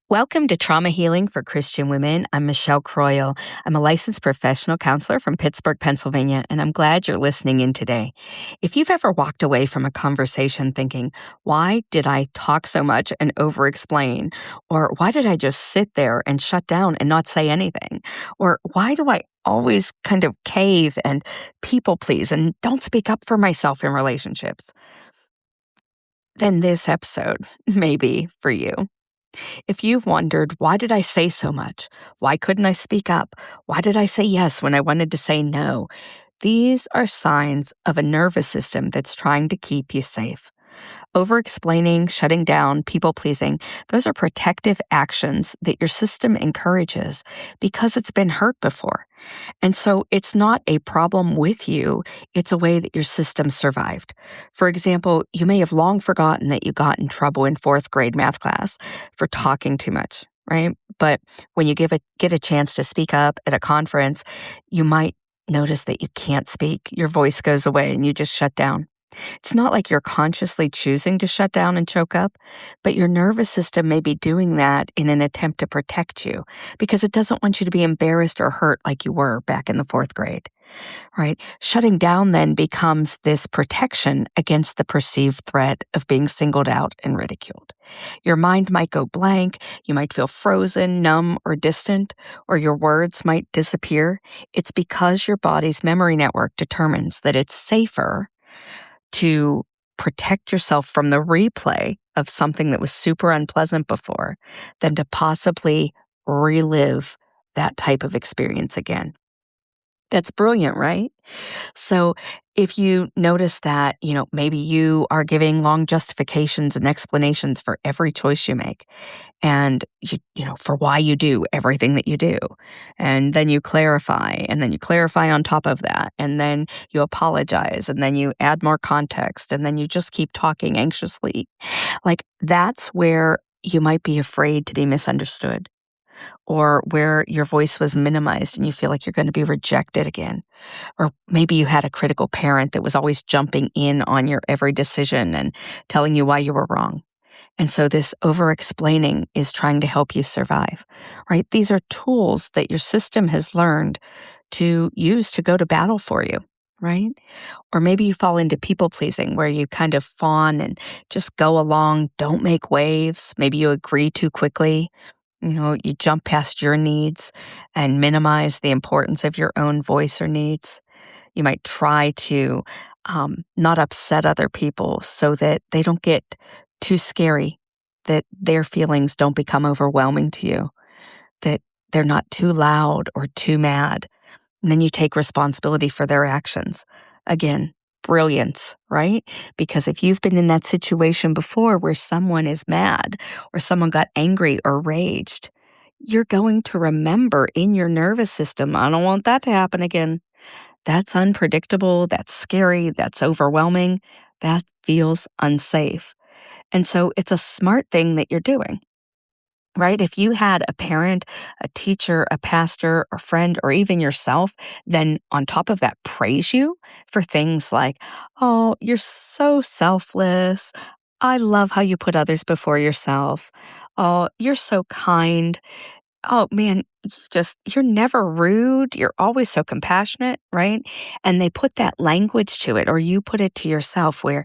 Welcome to Trauma Healing for Christian Women. I'm Michelle Croyle. I'm a licensed professional counselor from Pittsburgh, Pennsylvania, and I'm glad you're listening in today. If you've ever walked away from a conversation thinking, why did I talk so much and over-explain? Or why did I just sit there and shut down and not say anything? Or why do I always kind of cave and people please and don't speak up for myself in relationships? Then this episode may be for you. If you've wondered, why did I say so much? Why couldn't I speak up? Why did I say yes when I wanted to say no? These are signs of a nervous system that's trying to keep you safe. Over-explaining, shutting down, people-pleasing, those are protective actions that your system encourages because it's been hurt before. And so it's not a problem with you, it's a way that your system survived. For example, you may have long forgotten that you got in trouble in fourth grade math class for talking too much, right? But when you get a chance to speak up at a conference, you might notice that you can't speak. Your voice goes away and you just shut down. It's not like you're consciously choosing to shut down and choke up, but your nervous system may be doing that in an attempt to protect you because it doesn't want you to be embarrassed or hurt like you were back in the fourth grade, right? Shutting down then becomes this protection against the perceived threat of being singled out and ridiculed. Your mind might go blank, you might feel frozen, numb, or distant, or your words might disappear. It's because your body's memory network determines that it's safer to protect yourself from the replay of something that was super unpleasant before than to possibly relive that type of experience again. That's brilliant, right? So if you notice that, maybe you are giving long justifications and explanations for every choice you make and for why you do everything that you do. And then you clarify, and then you clarify on top of that, and then you apologize, and then you add more context, and then you just keep talking anxiously. Like that's where you might be afraid to be misunderstood, or where your voice was minimized and you feel like you're going to be rejected again. Or maybe you had a critical parent that was always jumping in on your every decision and telling you why you were wrong. And so this over-explaining is trying to help you survive, right? These are tools that your system has learned to use to go to battle for you, right? Or maybe you fall into people-pleasing where you kind of fawn and just go along, don't make waves. Maybe you agree too quickly. You jump past your needs and minimize the importance of your own voice or needs. You might try to not upset other people so that they don't get too scary, that their feelings don't become overwhelming to you, that they're not too loud or too mad. And then you take responsibility for their actions. Again, brilliance, right? Because if you've been in that situation before where someone is mad or someone got angry or raged, you're going to remember in your nervous system, I don't want that to happen again. That's unpredictable, that's scary, that's overwhelming, that feels unsafe. And so it's a smart thing that you're doing. Right? If you had a parent, a teacher, a pastor, a friend, or even yourself, then on top of that, praise you for things like, oh, you're so selfless. I love how you put others before yourself. Oh, you're so kind. Oh, man, you're never rude. You're always so compassionate, right? And they put that language to it, or you put it to yourself where,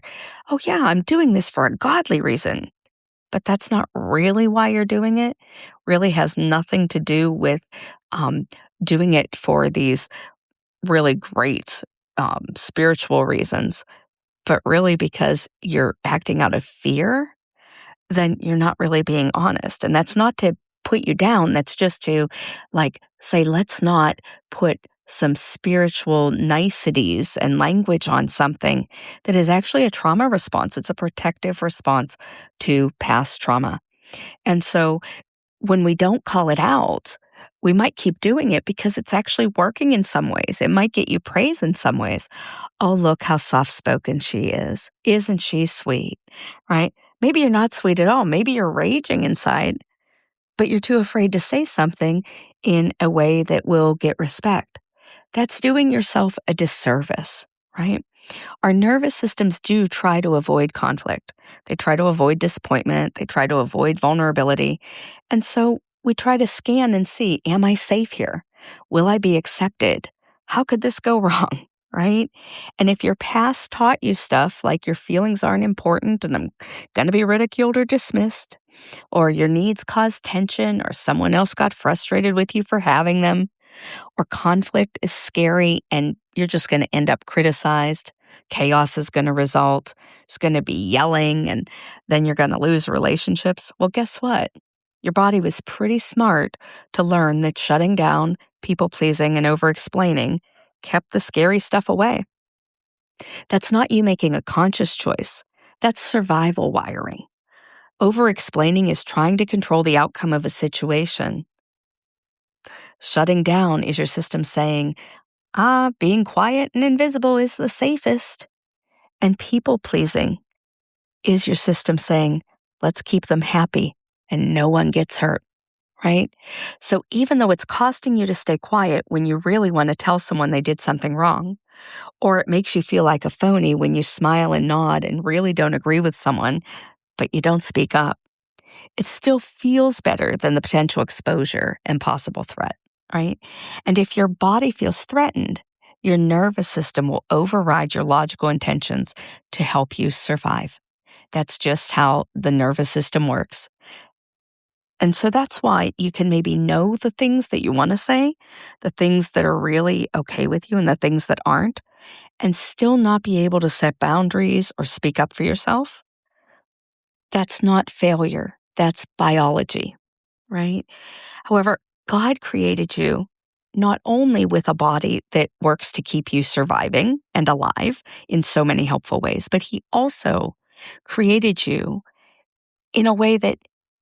oh, yeah, I'm doing this for a godly reason. But that's not really why you're doing it. Really has nothing to do with doing it for these really great spiritual reasons, but really because you're acting out of fear, then you're not really being honest. And that's not to put you down. That's just to say, let's not put some spiritual niceties and language on something that is actually a trauma response. It's a protective response to past trauma. And so when we don't call it out, we might keep doing it because it's actually working in some ways. It might get you praise in some ways. Oh, look how soft-spoken she is. Isn't she sweet? Right? Maybe you're not sweet at all. Maybe you're raging inside, but you're too afraid to say something in a way that will get respect. That's doing yourself a disservice, right? Our nervous systems do try to avoid conflict. They try to avoid disappointment. They try to avoid vulnerability. And so we try to scan and see, am I safe here? Will I be accepted? How could this go wrong? Right? And if your past taught you stuff like your feelings aren't important and I'm going to be ridiculed or dismissed, or your needs cause tension, or someone else got frustrated with you for having them, or conflict is scary and you're just going to end up criticized, chaos is going to result, there's going to be yelling, and then you're going to lose relationships. Well, guess what? Your body was pretty smart to learn that shutting down, people pleasing, and over explaining kept the scary stuff away. That's not you making a conscious choice. That's survival wiring. Over explaining is trying to control the outcome of a situation. Shutting down is your system saying, being quiet and invisible is the safest. And people pleasing is your system saying, let's keep them happy and no one gets hurt, right? So even though it's costing you to stay quiet when you really want to tell someone they did something wrong, or it makes you feel like a phony when you smile and nod and really don't agree with someone, but you don't speak up, it still feels better than the potential exposure and possible threat, right? And if your body feels threatened, your nervous system will override your logical intentions to help you survive. That's just how the nervous system works. And so that's why you can maybe know the things that you want to say, the things that are really okay with you and the things that aren't, and still not be able to set boundaries or speak up for yourself. That's not failure. That's biology, right? However, God created you not only with a body that works to keep you surviving and alive in so many helpful ways, but He also created you in a way that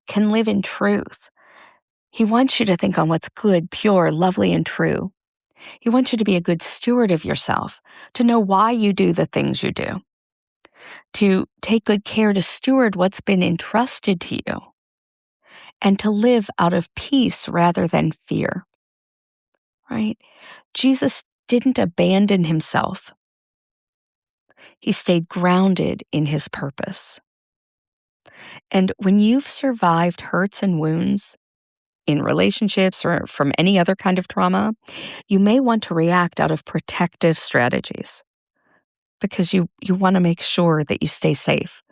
can live in truth. He wants you to think on what's good, pure, lovely, and true. He wants you to be a good steward of yourself, to know why you do the things you do, to take good care to steward what's been entrusted to you, and to live out of peace rather than fear, right? Jesus didn't abandon Himself. He stayed grounded in His purpose. And when you've survived hurts and wounds in relationships or from any other kind of trauma, you may want to react out of protective strategies because you want to make sure that you stay safe.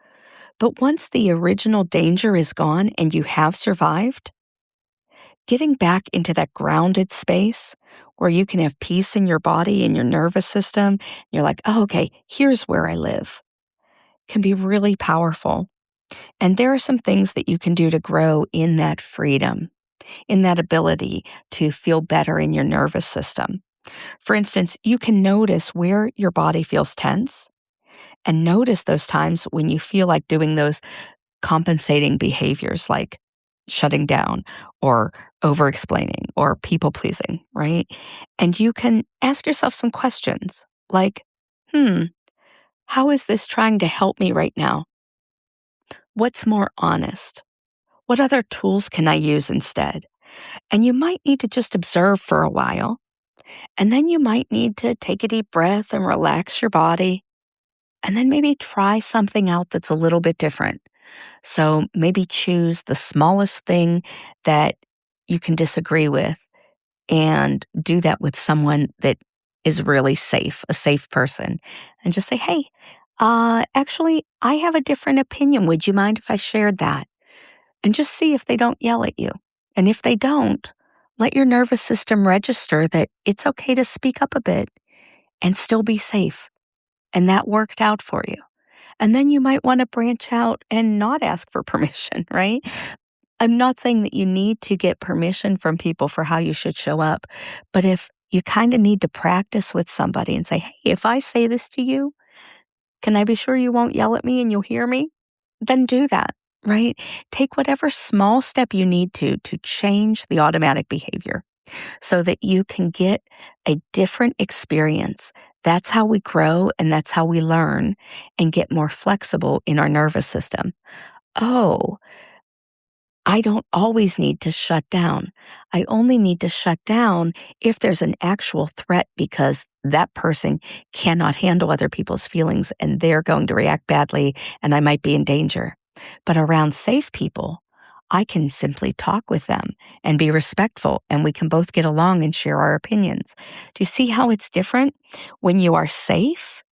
But once the original danger is gone and you have survived, getting back into that grounded space where you can have peace in your body and your nervous system, you're like, oh, okay, here's where I live, can be really powerful. And there are some things that you can do to grow in that freedom, in that ability to feel better in your nervous system. For instance, you can notice where your body feels tense and notice those times when you feel like doing those compensating behaviors like shutting down or over-explaining or people-pleasing, right? And you can ask yourself some questions like, how is this trying to help me right now? What's more honest? What other tools can I use instead? And you might need to just observe for a while. And then you might need to take a deep breath and relax your body. And then maybe try something out that's a little bit different. So maybe choose the smallest thing that you can disagree with and do that with someone that is really safe, a safe person. And just say, hey, actually, I have a different opinion. Would you mind if I shared that? And just see if they don't yell at you. And if they don't, let your nervous system register that it's okay to speak up a bit and still be safe. And that worked out for you. And then you might want to branch out and not ask for permission, right? I'm not saying that you need to get permission from people for how you should show up, but if you kind of need to practice with somebody and say, hey, if I say this to you, can I be sure you won't yell at me and you'll hear me? Then do that, right? Take whatever small step you need to change the automatic behavior so that you can get a different experience. That's how we grow and that's how we learn and get more flexible in our nervous system. Oh, I don't always need to shut down. I only need to shut down if there's an actual threat because that person cannot handle other people's feelings and they're going to react badly and I might be in danger. But around safe people, I can simply talk with them and be respectful and we can both get along and share our opinions. Do you see how it's different? When you are safe,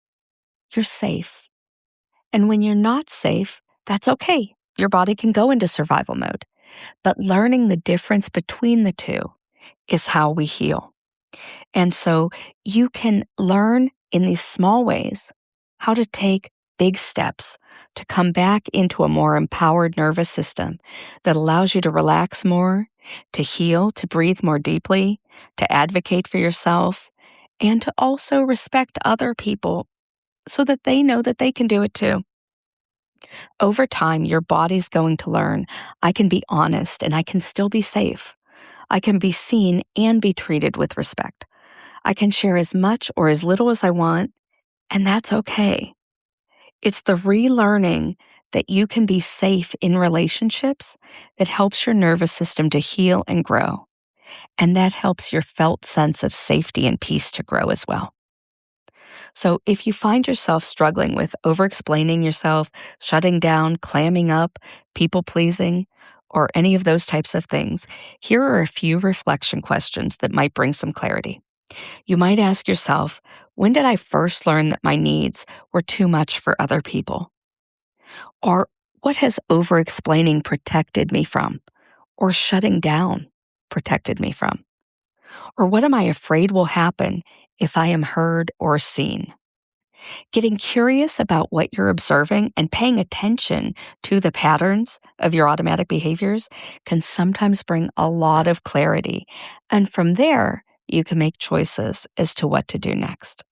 you're safe. And when you're not safe, that's okay. Your body can go into survival mode. But learning the difference between the two is how we heal. And so you can learn in these small ways how to take big steps to come back into a more empowered nervous system that allows you to relax more, to heal, to breathe more deeply, to advocate for yourself, and to also respect other people so that they know that they can do it too. Over time, your body's going to learn I can be honest and I can still be safe. I can be seen and be treated with respect. I can share as much or as little as I want, and that's okay. It's the relearning that you can be safe in relationships that helps your nervous system to heal and grow. And that helps your felt sense of safety and peace to grow as well. So if you find yourself struggling with over-explaining yourself, shutting down, clamming up, people-pleasing, or any of those types of things, here are a few reflection questions that might bring some clarity. You might ask yourself, when did I first learn that my needs were too much for other people? Or what has over-explaining protected me from? Or shutting down protected me from? Or what am I afraid will happen if I am heard or seen? Getting curious about what you're observing and paying attention to the patterns of your automatic behaviors can sometimes bring a lot of clarity. And from there, you can make choices as to what to do next.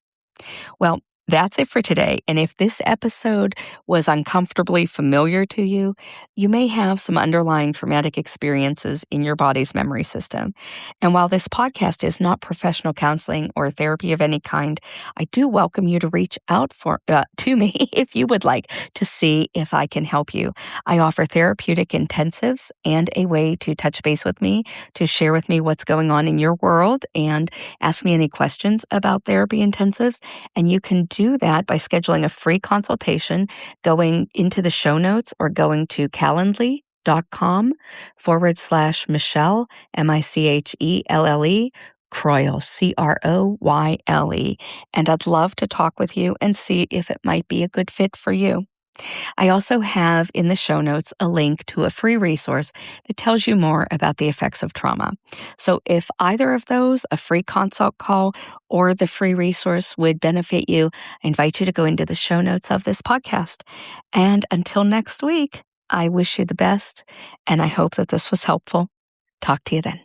Well, that's it for today. And if this episode was uncomfortably familiar to you, you may have some underlying traumatic experiences in your body's memory system. And while this podcast is not professional counseling or therapy of any kind, I do welcome you to reach out to me if you would like to see if I can help you. I offer therapeutic intensives and a way to touch base with me, to share with me what's going on in your world and ask me any questions about therapy intensives. And you can do that by scheduling a free consultation, going into the show notes or going to calendly.com/Michelle, Michelle, Croyle, Croyle. And I'd love to talk with you and see if it might be a good fit for you. I also have in the show notes a link to a free resource that tells you more about the effects of trauma. So if either of those, a free consult call or the free resource would benefit you, I invite you to go into the show notes of this podcast. And until next week, I wish you the best, and I hope that this was helpful. Talk to you then.